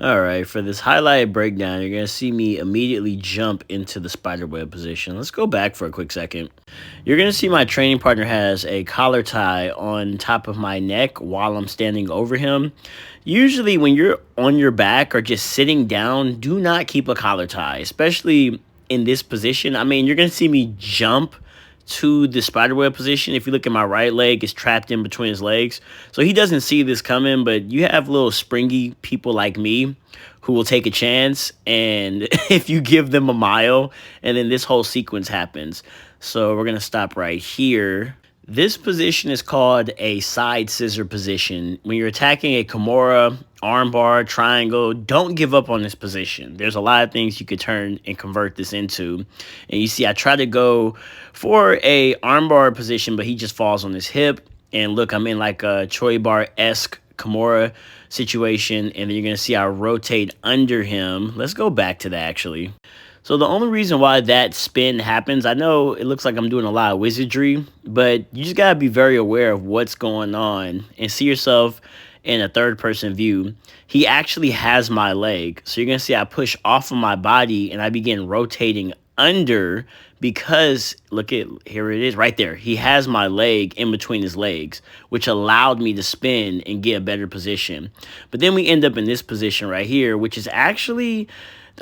All right, for this highlight breakdown, you're going to see me immediately jump into the spider web position. Let's go back for a quick second. You're going to see my training partner has a collar tie on top of my neck while I'm standing over him. Usually, when you're on your back or just sitting down, do not keep a collar tie, especially in this position. I mean, you're going to see me jump to the spiderweb position. If you look at my right leg, it's trapped in between his legs. So he doesn't see this coming, but you have little springy people like me who will take a chance. And if you give them a mile, and then this whole sequence happens. So we're going to stop right here. This position is called a side scissor position. When you're attacking a Kimura, armbar, triangle, don't give up on this position. There's a lot of things you could turn and convert this into. And you see, I try to go for a armbar position, but he just falls on his hip. And look, I'm in like a Choi bar-esque Kimura situation. And then you're going to see I rotate under him. Let's go back to that, actually. So the only reason why that spin happens, I know it looks like I'm doing a lot of wizardry, but you just got to be very aware of what's going on and see yourself in a third person view. He actually has my leg. So you're going to see I push off of my body and I begin rotating under because look at here it is right there. He has my leg in between his legs, which allowed me to spin and get a better position. But then we end up in this position right here, which is actually,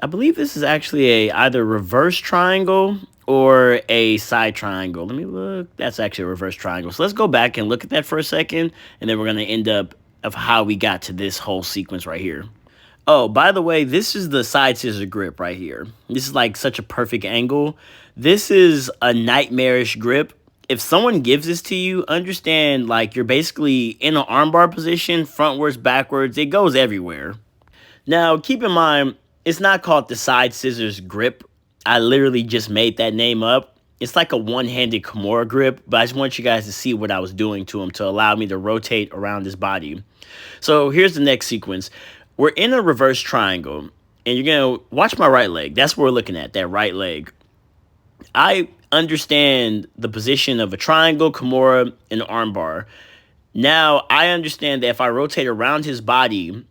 I believe this is actually a either reverse triangle or a side triangle. Let me look. That's actually a reverse triangle. So let's go back and look at that for a second, and then we're going to end up of how we got to this whole sequence right here. Oh, by the way, this is the side scissor grip right here. This is like such a perfect angle. This is a nightmarish grip. If someone gives this to you, understand like you're basically in an armbar position, frontwards, backwards. It goes everywhere. Now, keep in mind, it's not called the side scissors grip. I literally just made that name up. It's like a one-handed Kimura grip, but I just want you guys to see what I was doing to him to allow me to rotate around his body. So here's the next sequence. We're in a reverse triangle, and you're going to watch my right leg. That's what we're looking at, that right leg. I understand the position of a triangle, Kimura, and armbar. Now, I understand that if I rotate around his body,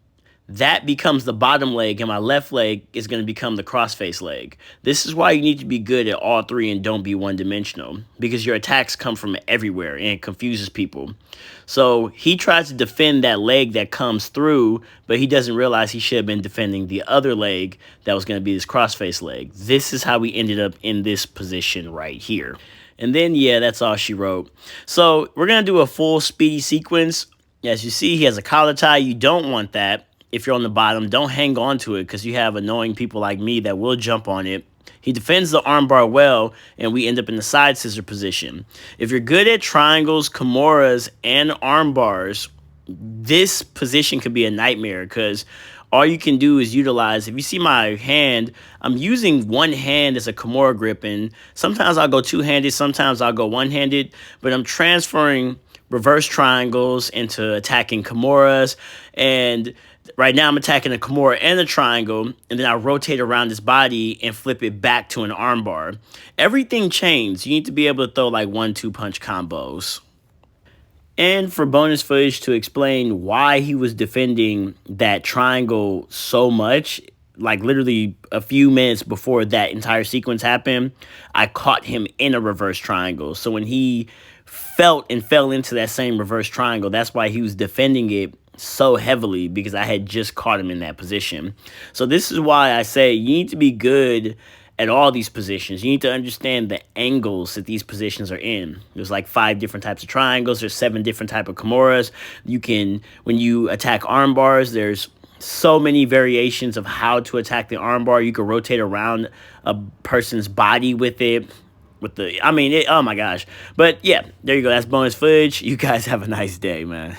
that becomes the bottom leg, and my left leg is going to become the crossface leg. This is why you need to be good at all three and don't be one-dimensional, because your attacks come from everywhere and it confuses people. So he tries to defend that leg that comes through, but he doesn't realize he should have been defending the other leg that was going to be this crossface leg. This is how we ended up in this position right here. And then, yeah, that's all she wrote. So we're going to do a full speedy sequence. As you see, he has a collar tie. You don't want that. If you're on the bottom, don't hang on to it because you have annoying people like me that will jump on it. He defends the armbar well, and we end up in the side scissor position. If you're good at triangles, kimuras, and armbars, this position could be a nightmare because all you can do is utilize, if you see my hand, I'm using one hand as a Kimura grip, and sometimes I'll go two-handed, sometimes I'll go one-handed, but I'm transferring reverse triangles into attacking Kimuras, and right now I'm attacking a Kimura and a triangle, and then I rotate around his body and flip it back to an armbar. Everything changed. You need to be able to throw like 1-2 punch combos. And for bonus footage to explain why he was defending that triangle so much, like literally a few minutes before that entire sequence happened, I caught him in a reverse triangle. So when he fell into that same reverse triangle, that's why he was defending it so heavily, because I had just caught him in that position. So this is why I say you need to be good at all these positions. You need to understand the angles that these positions are in. There's like 5 different types of triangles. There's 7 different types of Kimuras. You can, when you attack arm bars, there's so many variations of how to attack the armbar. You can rotate around a person's body with it. Oh my gosh. But yeah, there you go. That's bonus footage. You guys have a nice day, man.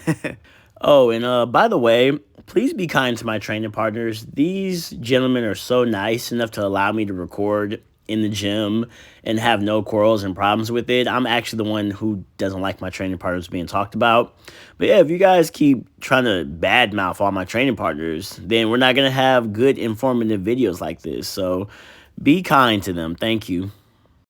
Oh, and by the way, please be kind to my training partners. These gentlemen are so nice enough to allow me to record in the gym and have no quarrels and problems with it. I'm actually the one who doesn't like my training partners being talked about. But yeah, if you guys keep trying to badmouth all my training partners, then we're not going to have good informative videos like this. So be kind to them. Thank you.